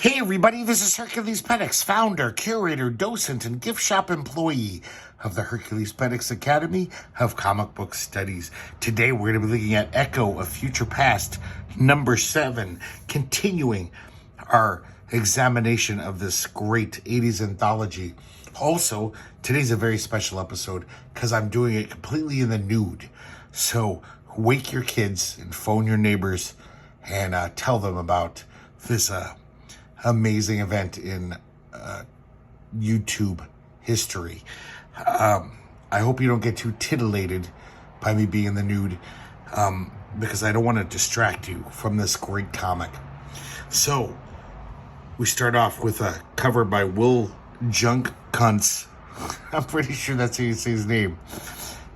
Hey everybody, this is herculespetix, founder, curator, docent, and gift shop employee of the herculespetix Academy of Comic Book Studies. Today we're going to be looking at Echo of Future Past, number 7, continuing our examination of this great 80s anthology. Also, today's a very special episode because I'm doing it completely in the nude. So wake your kids and phone your neighbors and tell them about this amazing event in YouTube history. I hope you don't get too titillated by me being in the nude, because I don't want to distract you from this great comic. So we start off with a cover by Will Junk Kuntz. I'm pretty sure that's how you say his name.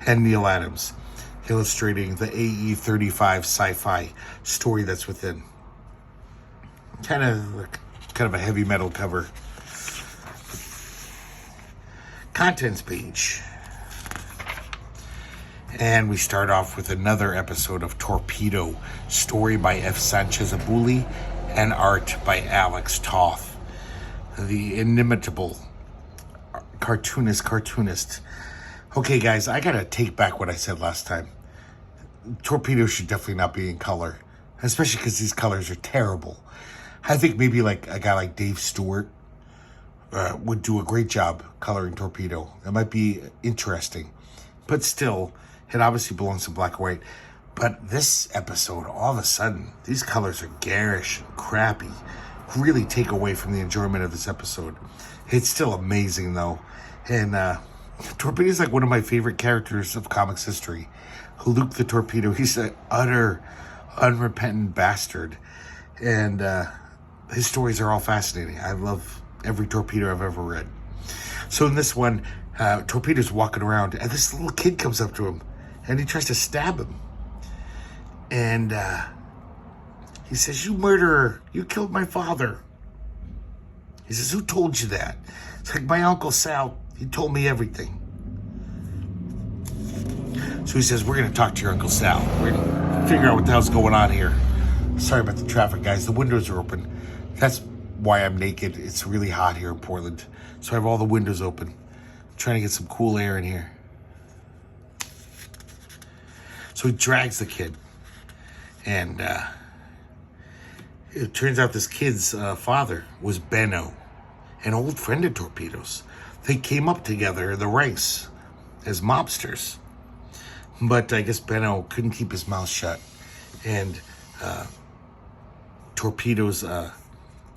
And Neil Adams, illustrating the AE35 sci-fi story that's within. Kind of a heavy metal cover. Contents page. And we start off with another episode of Torpedo, story by F. Sanchez Abuli and art by Alex Toth. The inimitable cartoonist. Okay guys, I gotta take back what I said last time. Torpedo should definitely not be in color, especially because these colors are terrible. I think maybe like a guy like Dave Stewart would do a great job coloring Torpedo. It might be interesting, but still, it obviously belongs in black and white. But this episode, all of a sudden, these colors are garish and crappy. Really take away from the enjoyment of this episode. It's still amazing though, and Torpedo is like one of my favorite characters of comics history. Luke the Torpedo. He's an utter, unrepentant bastard, and his stories are all fascinating. I love every Torpedo I've ever read. So in this one, Torpedo's walking around, and this little kid comes up to him, and he tries to stab him. And he says, "You murderer, you killed my father." He says, "Who told you that?" It's like, "My Uncle Sal, he told me everything." So he says, "We're going to talk to your Uncle Sal. We're going to figure out what the hell's going on here." Sorry about the traffic, guys. The windows are open. That's why I'm naked. It's really hot here in Portland. So I have all the windows open. I'm trying to get some cool air in here. So he drags the kid. And it turns out this kid's father was Benno, an old friend of Torpedo's. They came up together in the ranks as mobsters. But I guess Benno couldn't keep his mouth shut. And Torpedo's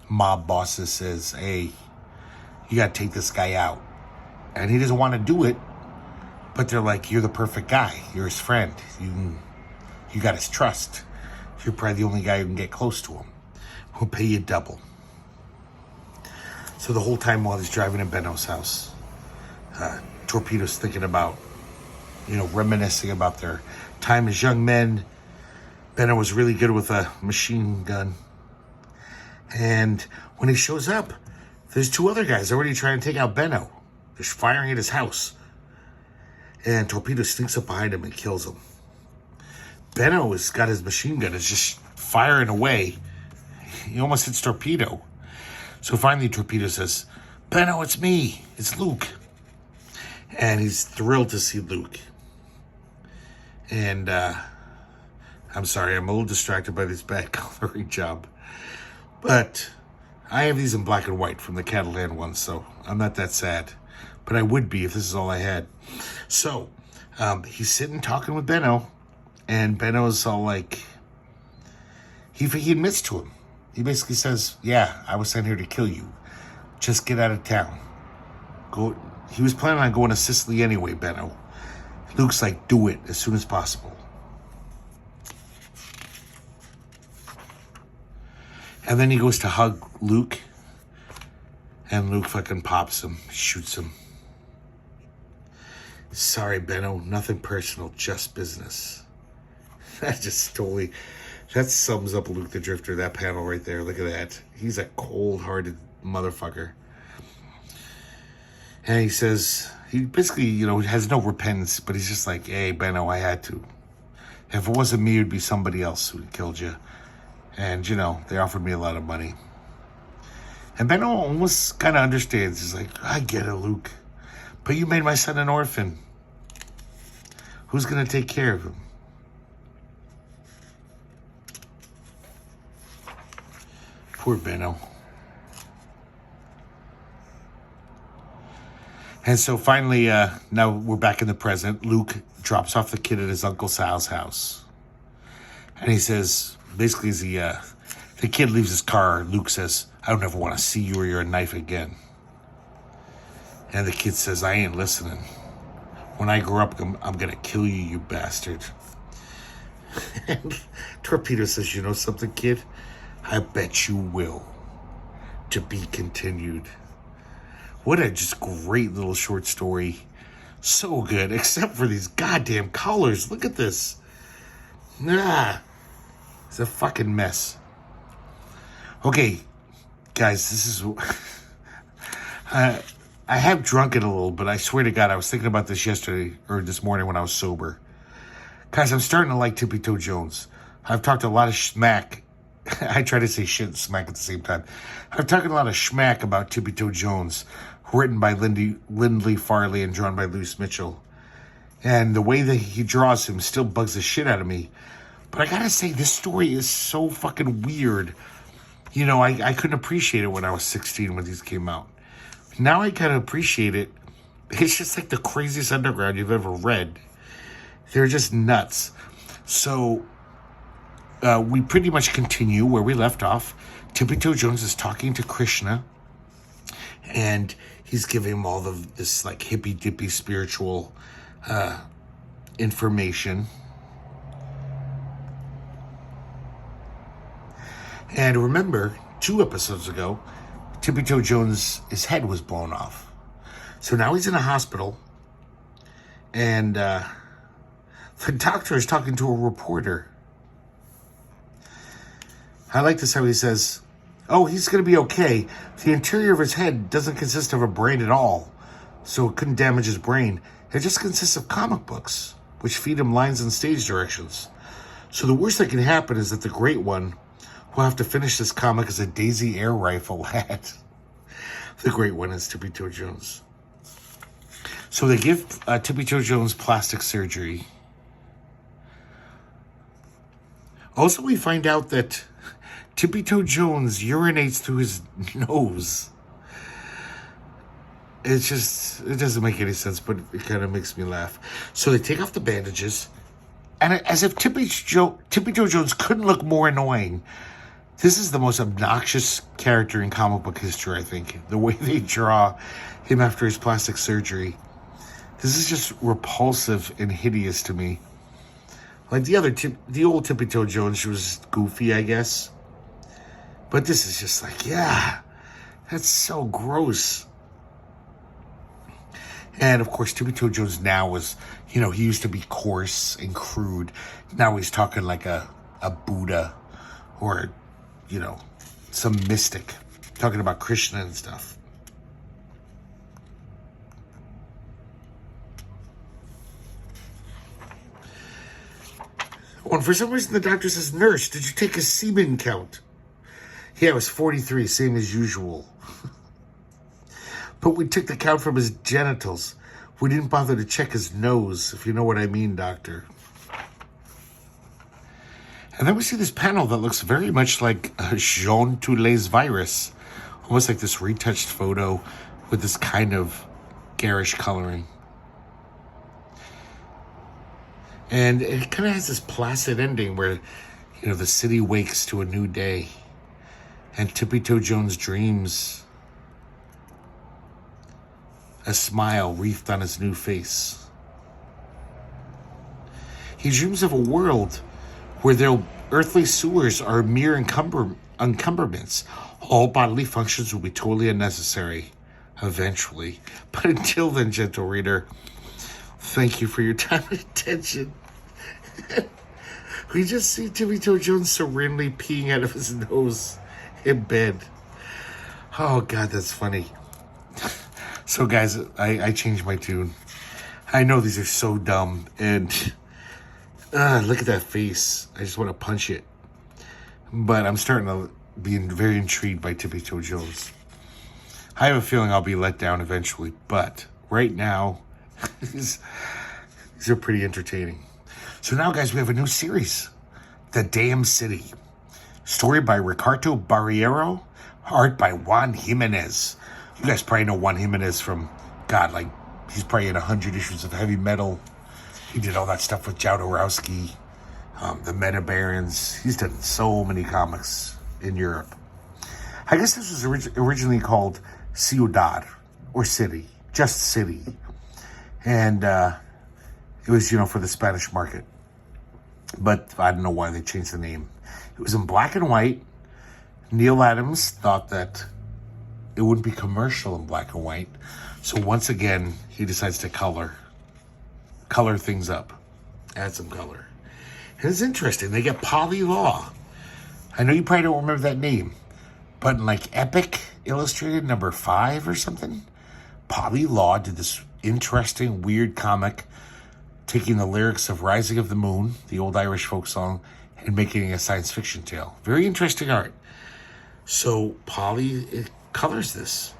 mob bosses says, "Hey, you gotta take this guy out." And he doesn't want to do it, but they're like, "You're the perfect guy. You're his friend. You got his trust. You're probably the only guy who can get close to him. We'll pay you double." So the whole time while he's driving in Benno's house, Torpedo's thinking about, reminiscing about their time as young men. Benno was really good with a machine gun. And when he shows up, there's two other guys already trying to take out Benno. They're firing at his house. And Torpedo sneaks up behind him and kills him. Benno has got his machine gun. It's just firing away. He almost hits Torpedo. So finally Torpedo says, "Benno, it's me. It's Luke." And he's thrilled to see Luke. And I'm sorry, I'm a little distracted by this bad coloring job. But I have these in black and white from the Catalan ones, so I'm not that sad. But I would be if this is all I had. So he's sitting talking with Benno, and Benno's all like, he admits to him. He basically says, "Yeah, I was sent here to kill you. Just get out of town. Go." He was planning on going to Sicily anyway, Benno. Luke's like, "Do it as soon as possible." And then he goes to hug Luke, and Luke fucking pops him, shoots him. "Sorry, Benno, nothing personal, just business." That sums up Luke the Drifter, that panel right there. Look at that. He's a cold-hearted motherfucker. And he says, he basically, has no repentance, but he's just like, "Hey, Benno, I had to. If it wasn't me, it would be somebody else who killed you. And, they offered me a lot of money." And Benno almost kind of understands. He's like, I get it, Luke. But you made my son an orphan. Who's going to take care of him? Poor Benno. And so finally, now we're back in the present. Luke drops off the kid at his Uncle Sal's house. And he says, basically, as the kid leaves his car, Luke says, I don't ever want to see you or your knife again. And the kid says, I ain't listening. When I grow up, I'm going to kill you, you bastard. And Torpedo says, you know something, kid? I bet you will. To be continued. What a just great little short story. So good, except for these goddamn colors. Look at this. It's a fucking mess. Okay, guys, this is... I have drunk it a little, but I swear to God, I was thinking about this yesterday, or this morning when I was sober. Guys, I'm starting to like Tippy Toe Jones. I've talked a lot of smack. I try to say shit and smack at the same time. I've talked a lot of schmack about Tippy Toe Jones, written by Lindley Farley and drawn by Luce Mitchell. And the way that he draws him still bugs the shit out of me. But I gotta say, this story is so fucking weird. You know, I couldn't appreciate it when I was 16 when these came out. Now I kind of appreciate it. It's just like the craziest underground you've ever read. They're just nuts. So, we pretty much continue where we left off. Tippy Toe Jones is talking to Krishna. And he's giving him all this like hippy-dippy spiritual information. And remember, 2 episodes ago, Tippy Toe Jones, his head was blown off. So now he's in a hospital. And the doctor is talking to a reporter. I like this how he says, oh, he's going to be okay. The interior of his head doesn't consist of a brain at all, so it couldn't damage his brain. It just consists of comic books, which feed him lines and stage directions. So the worst that can happen is that the Great One will have to finish this comic as a Daisy air rifle lad. The Great One is Tippy Toe Jones. So they give Tippy Toe Jones plastic surgery. Also, we find out that Tippy Toe Jones urinates through his nose. It doesn't make any sense, but it kind of makes me laugh. So they take off the bandages, and as if Tippy Toe Jones couldn't look more annoying. This is the most obnoxious character in comic book history, I think. The way they draw him after his plastic surgery. This is just repulsive and hideous to me. Like the old Tippy Toe Jones, she was goofy, I guess. But this is just like, yeah, that's so gross. And of course, Tippy Toe Jones now was, he used to be coarse and crude. Now he's talking like a Buddha or, some mystic, talking about Krishna and stuff. Oh, and for some reason, the doctor says, nurse, did you take a semen count? Yeah, it was 43, same as usual. But we took the count from his genitals. We didn't bother to check his nose, if you know what I mean, doctor. And then we see this panel that looks very much like Jean Toulet's virus. Almost like this retouched photo with this kind of garish coloring. And it kind of has this placid ending where, the city wakes to a new day. And Tippy Toe Jones dreams a smile wreathed on his new face. He dreams of a world where their earthly sewers are mere encumberments. All bodily functions will be totally unnecessary, eventually. But until then, gentle reader, thank you for your time and attention. We just see Tippy Toe Jones serenely peeing out of his nose in bed. Oh, God, that's funny. So, guys, I changed my tune. I know these are so dumb, and look at that face. I just want to punch it. But I'm starting to be very intrigued by Tippy Toe Jones. I have a feeling I'll be let down eventually, but right now, these are pretty entertaining. So now, guys, we have a new series, The Damn City. Story by Ricardo Barriero, art by Juan Giménez. You guys probably know Juan Giménez from, God, like, he's probably in 100 issues of Heavy Metal. He did all that stuff with Jodorowsky, the Meta Barons. He's done so many comics in Europe. I guess this was originally called Ciudad, or City, just City. And it was, for the Spanish market. But I don't know why they changed the name. It was in black and white. Neil Adams thought that it wouldn't be commercial in black and white. So once again, he decides to color things up. Add some color. And it's interesting. They get Polly Law. I know you probably don't remember that name. But in like Epic Illustrated number 5 or something, Polly Law did this interesting, weird comic taking the lyrics of Rising of the Moon, the old Irish folk song, and making it a science fiction tale. Very interesting art. So Polly colors this.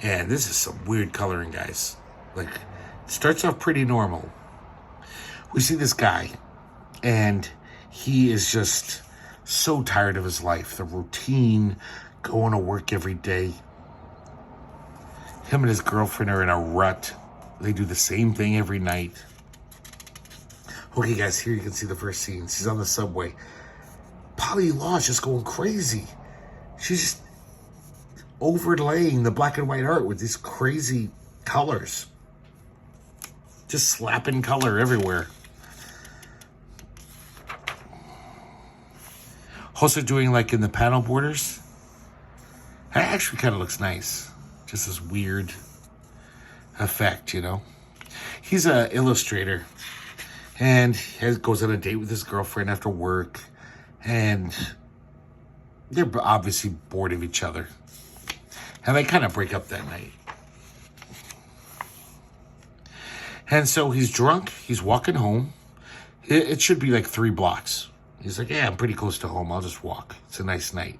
And this is some weird coloring, guys. Like, it starts off pretty normal. We see this guy, and he is just so tired of his life. The routine, going to work every day. Him and his girlfriend are in a rut. They do the same thing every night. Okay, guys, here you can see the first scene. She's on the subway. Polly Law is just going crazy. She's just overlaying the black and white art with these crazy colors. Just slapping color everywhere. Also doing like in the panel borders. That actually kind of looks nice. Just this weird effect, He's an illustrator. And he goes on a date with his girlfriend after work. And they're obviously bored of each other. And they kind of break up that night. And so he's drunk. He's walking home. It should be like 3 blocks. He's like, yeah, I'm pretty close to home. I'll just walk. It's a nice night.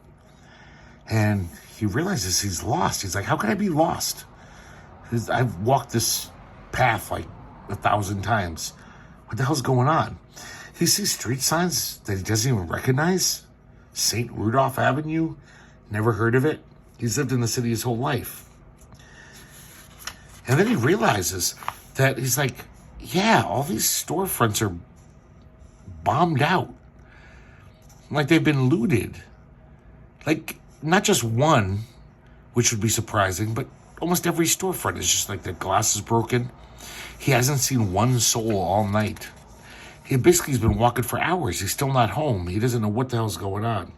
And he realizes he's lost. He's like, how can I be lost? I've walked this path like 1,000 times. What the hell's going on? He sees street signs that he doesn't even recognize. St. Rudolph Avenue. Never heard of it. He's lived in the city his whole life. And then he realizes that he's like, yeah, all these storefronts are bombed out. Like they've been looted. Like, not just one, which would be surprising, but almost every storefront is just like the glass is broken. He hasn't seen one soul all night. He basically has been walking for hours. He's still not home. He doesn't know what the hell's going on.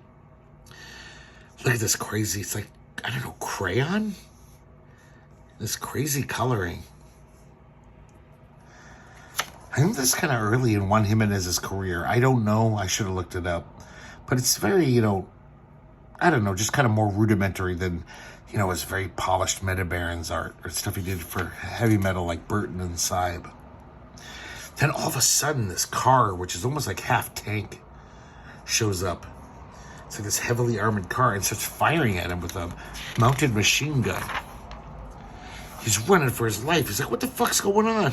Look at this crazy, it's like, I don't know, crayon? This crazy coloring. I think this is kind of early in Juan Giménez's career. I don't know. I should have looked it up. But it's very, I don't know, just kind of more rudimentary than, his very polished Meta Barons art or stuff he did for Heavy Metal like Burton and Saib. Then all of a sudden, this car, which is almost like half tank, shows up. It's like this heavily armored car and starts firing at him with a mounted machine gun. He's running for his life. He's like, what the fuck's going on?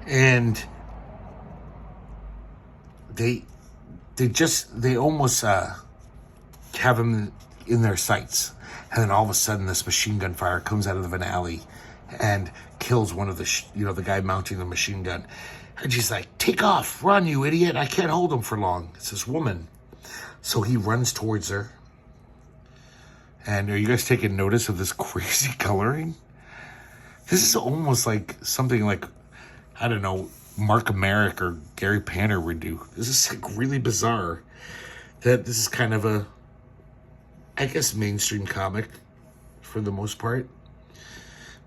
And they almost have him in their sights. And then all of a sudden, this machine gun fire comes out of an alley and kills one of the guy mounting the machine gun. And she's like, take off, run, you idiot. I can't hold him for long. It's this woman. So he runs towards her. And are you guys taking notice of this crazy coloring? This is almost like something like, I don't know, Mark Merrick or Gary Panter would do. This is like really bizarre that this is kind of a, I guess, mainstream comic for the most part.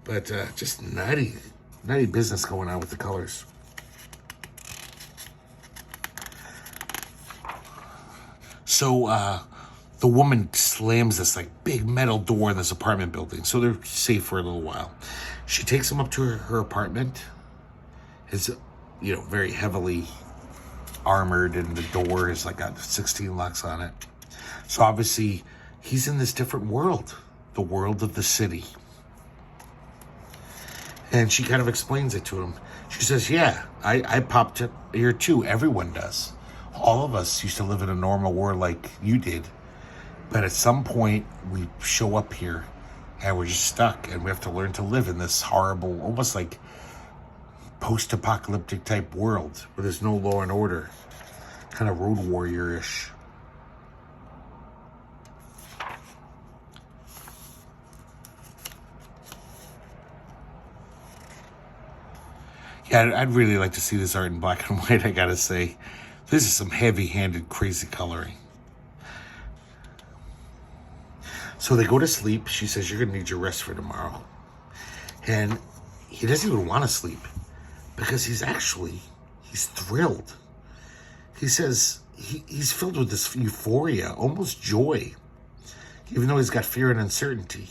But just nutty business going on with the colors. So the woman slams this like big metal door in this apartment building. So they're safe for a little while. She takes him up to her apartment. It's, very heavily armored, and the door is like got 16 locks on it. So obviously he's in this different world. the world of the city. And she kind of explains it to him. She says, yeah, I popped up here too. Everyone does. All of us used to live in a normal world like you did. But at some point, we show up here and we're just stuck. And we have to learn to live in this horrible, almost like post-apocalyptic type world where there's no law and order. Kind of road warrior-ish. Yeah, I'd really like to see this art in black and white, I gotta say. This is some heavy-handed, crazy coloring. So they go to sleep. She says, you're gonna need your rest for tomorrow. And he doesn't even want to sleep because he's thrilled. He says he's filled with this euphoria, almost joy, even though he's got fear and uncertainty.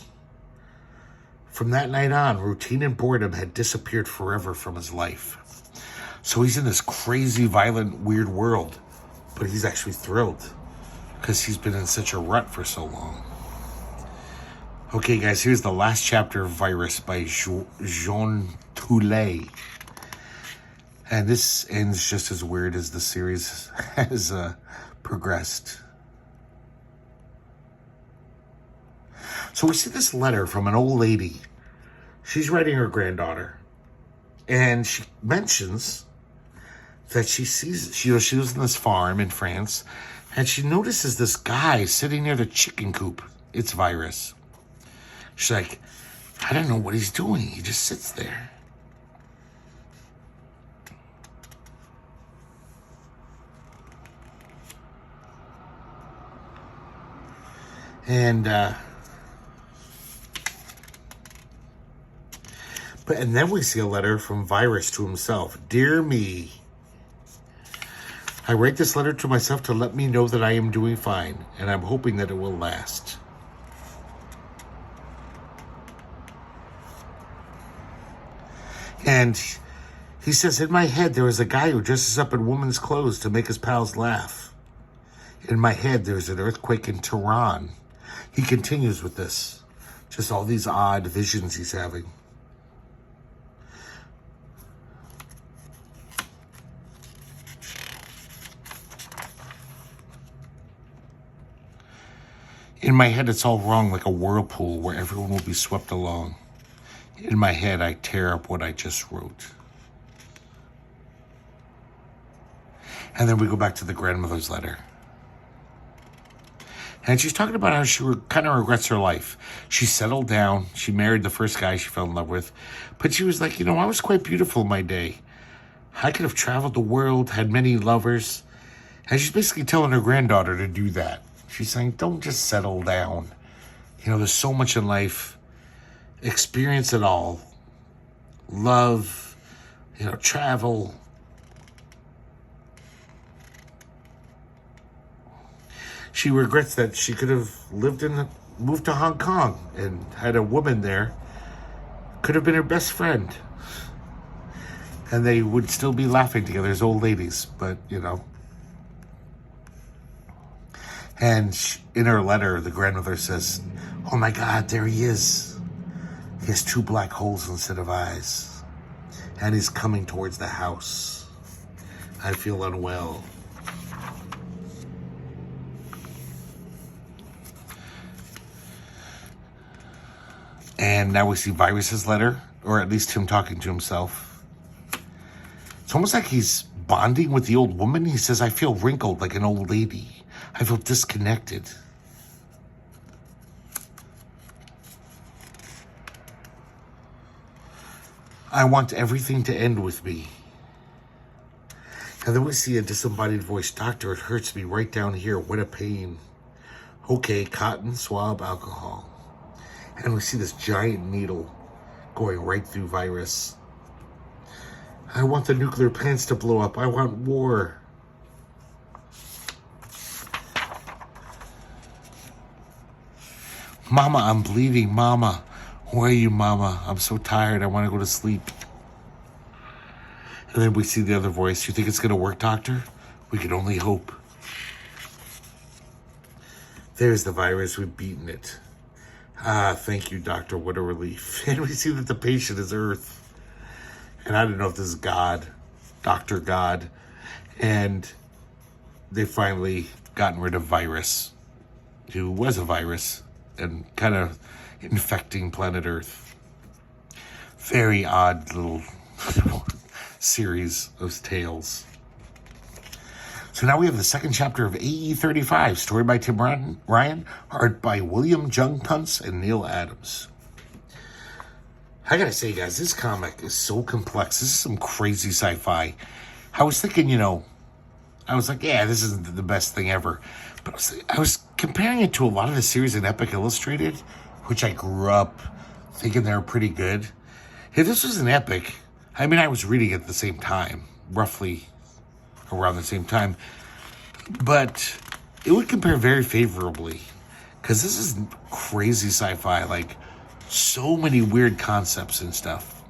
From that night on, routine and boredom had disappeared forever from his life. So he's in this crazy, violent, weird world, but he's actually thrilled because he's been in such a rut for so long. Okay, guys, here's the last chapter of Virus by Jean Toulet. And this ends just as weird as the series has progressed. So we see this letter from an old lady. She's writing her granddaughter. And she mentions that she lives in this farm in France. And she notices this guy sitting near the chicken coop. It's Virus. She's like, I don't know what he's doing. He just sits there. And then we see a letter from Virus to himself. Dear me, I write this letter to myself to let me know that I am doing fine, and I'm hoping that it will last. And he says, in my head, there is a guy who dresses up in women's clothes to make his pals laugh. In my head, there's an earthquake in Tehran. He continues with this. Just all these odd visions he's having. In my head, it's all wrong, like a whirlpool where everyone will be swept along. In my head, I tear up what I just wrote. And then we go back to the grandmother's letter. And she's talking about how she kind of regrets her life. She settled down. She married the first guy she fell in love with. But she was like, I was quite beautiful in my day. I could have traveled the world, had many lovers. And she's basically telling her granddaughter to do that. She's saying, don't just settle down. There's so much in life. Experience it all. Love, travel. She regrets that she could have moved to Hong Kong and had a woman there. Could have been her best friend. And they would still be laughing together as old ladies, but, And in her letter, the grandmother says, oh my God, there he is. He has 2 black holes instead of eyes. And he's coming towards the house. I feel unwell. And now we see Virus's letter, or at least him talking to himself. It's almost like he's bonding with the old woman. He says, I feel wrinkled like an old lady. I feel disconnected. I want everything to end with me. And then we see a disembodied voice. Doctor, it hurts me right down here. What a pain. Okay, cotton swab alcohol. And we see this giant needle going right through Virus. I want the nuclear plants to blow up. I want war. Mama, I'm bleeding. Mama. Where are you, Mama? I'm so tired. I want to go to sleep. And then we see the other voice. You think it's going to work, Doctor? We can only hope. There's the virus. We've beaten it. Ah, thank you, doctor. What a relief. And we see that the patient is Earth. And I don't know if this is God, Dr. God. And they finally gotten rid of Virus, who was a virus and kind of infecting planet Earth. Very odd little series of tales. So now we have the second chapter of AE 35, story by Tim Ryan, art by William Jung Punce and Neil Adams. I gotta say, guys, this comic is so complex. This is some crazy sci-fi. I was thinking, I was like, yeah, this isn't the best thing ever. But I was comparing it to a lot of the series in Epic Illustrated, which I grew up thinking they were pretty good. If this was an Epic, I was reading it at the same time, roughly around the same time, but it would compare very favorably, because this is crazy sci-fi, like so many weird concepts and stuff.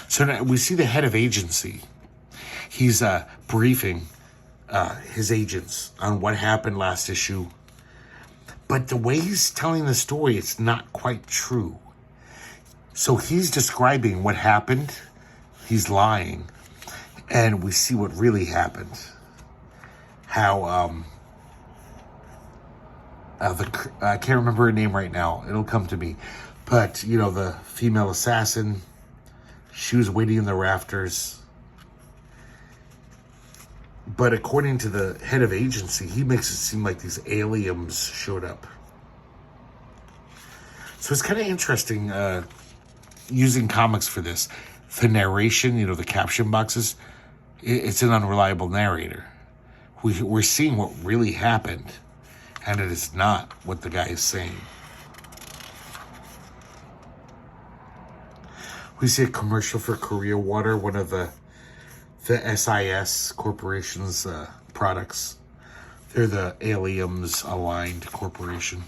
So now we see the head of agency. He's briefing his agents on what happened last issue, but the way he's telling the story, it's not quite true. So he's describing what happened. He's lying, and we see what really happened. How I can't remember her name right now. It'll come to me. But the female assassin, she was waiting in the rafters. But according to the head of agency, he makes it seem like these aliens showed up. So it's kind of interesting using comics for this. The narration, the caption boxes, it's an unreliable narrator. We're seeing what really happened, and it is not what the guy is saying. We see a commercial for Korea Water, one of the SIS Corporation's products. They're the Aliens Aligned Corporation.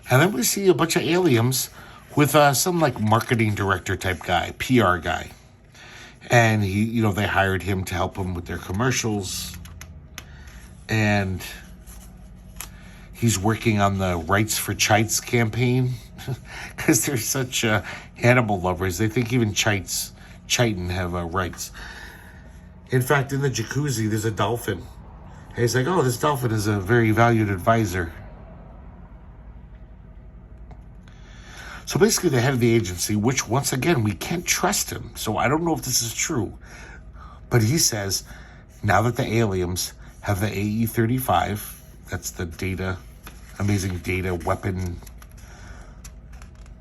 And then we see a bunch of aliens with some marketing director type guy, PR guy. And he, they hired him to help them with their commercials. And he's working on the Rights for Chites campaign. Because they're such animal lovers. They think even chitin have rights. In fact, in the jacuzzi, there's a dolphin. And he's like, oh, this dolphin is a very valued advisor. So basically, the head of the agency, which once again, we can't trust him. So I don't know if this is true. But he says, now that the aliens have the AE-35, that's the amazing data weapon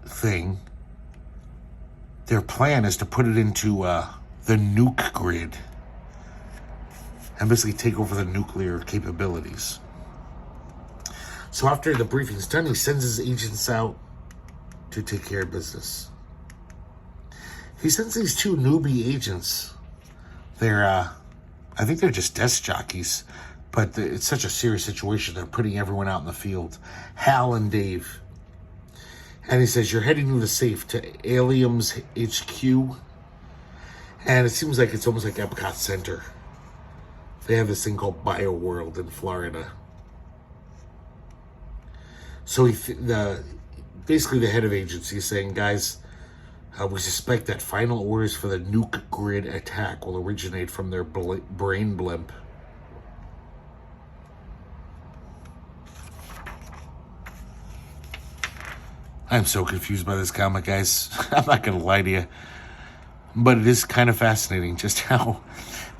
thing, their plan is to put it into the nuke grid and basically take over the nuclear capabilities. So after the briefing's done, he sends his agents out to take care of business. He sends these two newbie agents. They're, I think they're just desk jockeys, but it's such a serious situation. They're putting everyone out in the field. Hal and Dave. And he says, you're heading to the safe to Alium's HQ. And it seems like it's almost like Epcot Center. They have this thing called BioWorld in Florida. So basically the head of agency is saying, guys, we suspect that final orders for the nuke grid attack will originate from their brain blimp. I'm so confused by this comic, guys. I'm not going to lie to you. But it is kind of fascinating just how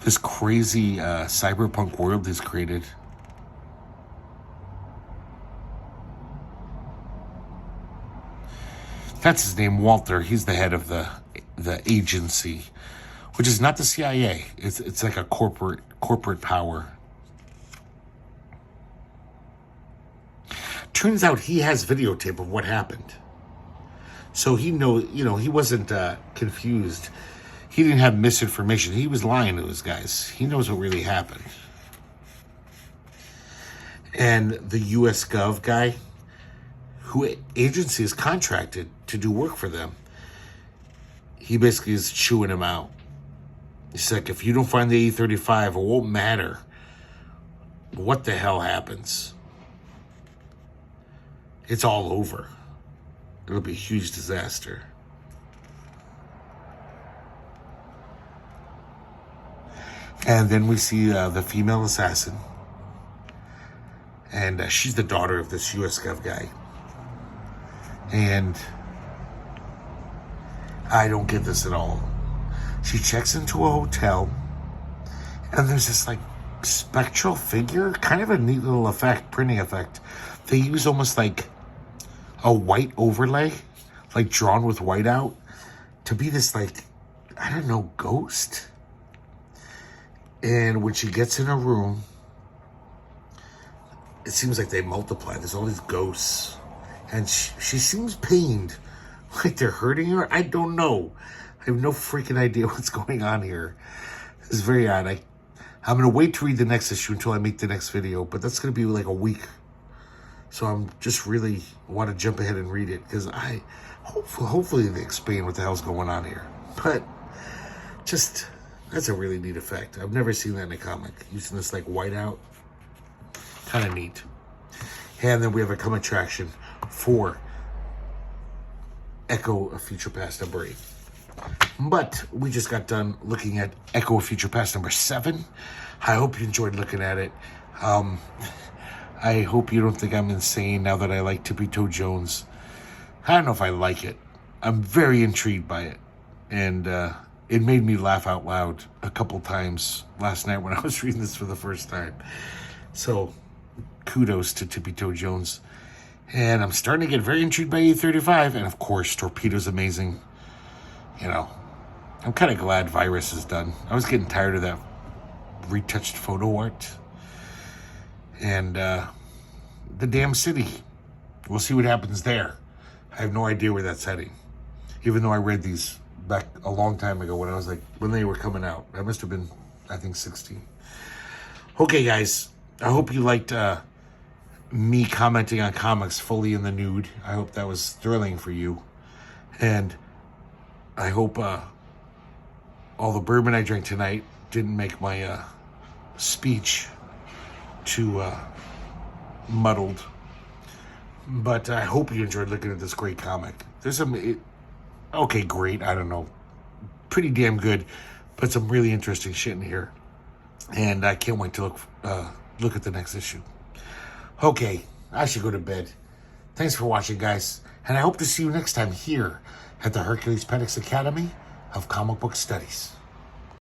this crazy cyberpunk world is created. That's his name, Walter. He's the head of the agency, which is not the CIA. It's like a corporate power. Turns out he has videotape of what happened. So he he wasn't confused. He didn't have misinformation. He was lying to his guys. He knows what really happened. And the US Gov guy, who agency is contracted to do work for them, he basically is chewing him out. He's like, if you don't find the E-35, it won't matter what the hell happens, it's all over. It'll be a huge disaster. And then we see the female assassin. And she's the daughter of this US Gov guy. And I don't get this at all. She checks into a hotel. And there's this like spectral figure. Kind of a neat little effect, printing effect. They use almost like a white overlay. Like drawn with white out. To be this like, I don't know, ghost. And when she gets in a room, it seems like they multiply. There's all these ghosts. And she seems pained. Like they're hurting her. I don't know. I have no freaking idea what's going on here. It's very odd. I'm going to wait to read the next issue until I make the next video. But that's going to be like a week. So I'm just really want to jump ahead and read it. Because hopefully they explain what the hell's going on here. But just... that's a really neat effect. I've never seen that in a comic. Using this like whiteout. Kind of neat. And then we have a come attraction for Echo of Future Past number 8. But we just got done looking at Echo of Future Past number 7. I hope you enjoyed looking at it. I hope you don't think I'm insane now that I like Tippy Toe Jones. I don't know if I like it. I'm very intrigued by it. And it made me laugh out loud a couple times last night when I was reading this for the first time. So, kudos to Tippy Toe Jones. And I'm starting to get very intrigued by E35. And of course, Torpedo's amazing. You know, I'm kind of glad Virus is done. I was getting tired of that retouched photo art. And the damn city. We'll see what happens there. I have no idea where that's heading. Even though I read these back a long time ago when they were coming out. I must have been, I think, 16. Okay, guys. I hope you liked me commenting on comics fully in the nude. I hope that was thrilling for you. And I hope all the bourbon I drank tonight didn't make my speech too muddled. But I hope you enjoyed looking at this great comic. There's some... okay, great. I don't know. Pretty damn good. But some really interesting shit in here. And I can't wait to look at the next issue. Okay, I should go to bed. Thanks for watching, guys. And I hope to see you next time here at the herculespetix Academy of Comic Book Studies.